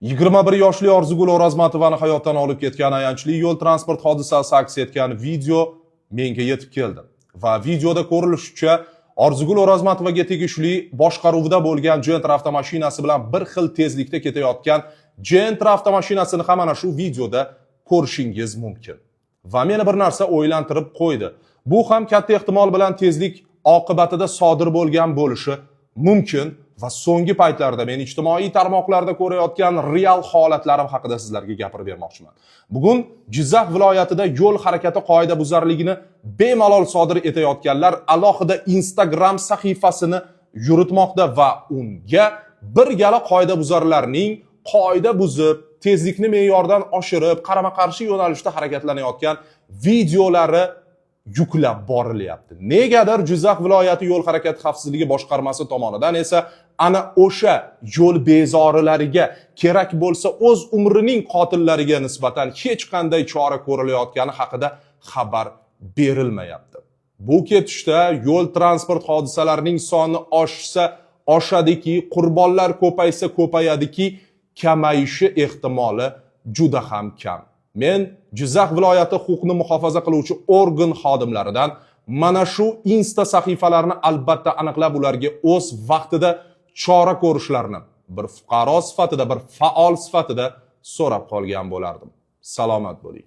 21 yoshli Orzugul O'rozmatovani hayotdan olib ketgan ayanchli yo'l transport hodisasi aks etgan video menga yetib keldi. Va videoda ko'rilishicha, Orzugul O'rozmatovaga tegishli boshqaruvida bo'lgan Gentra avtomashinasi bilan bir xil tezlikda ketayotgan Gentra avtomashinasini ham mana shu videoda ko'rishingiz mumkin. Va meni bir narsa o'ylantirib qo'ydi. Bu ham katta ehtimol bilan tezlik oqibatida sodir bo'lgan bo'lishi mumkin. Va so'nggi paytlarda men ijtimoiy tarmoqlarda ko'rayotgan real holatlarim haqida sizlarga gapirib bermoqchiman. Bugun Jizzax viloyatida yo'l harakati qoidabuzarligini bemalol sodir etayotganlar alohida Instagram sahifasini yuritmoqda va unga bir gala qoidabuzarlarning qoida buzib, tezlikni me'yordan oshirib, qarama-qarshi yo'nalishda harakatlanayotgan videolari yuklab borilyapti. Negadir Jizzax viloyati yo'l harakati xavfsizligi boshqarmasi tomonidan esa ana o'sha yo'l bezorilariga kerak bo'lsa o'z umrining qotillariga nisbatan hech qanday chora ko'rilayotgani haqida xabar berilmayapti. Bu ketishda yo'l transport hodisalarining soni oshsa oshadiki, qurbonlar ko'paysa ko'payadiki, kamayishi ehtimoli juda ham kam. Men Jizzax viloyati huquqni muhofaza qiluvchi organ xodimlaridan mana shu Insta sahifalarni albatta aniqlab ularga o'z vaqtida chora ko'rishlarini bir fuqaro sifatida, bir faol sifatida so'rab qolgan bo'lardim. Salomat bo'ling.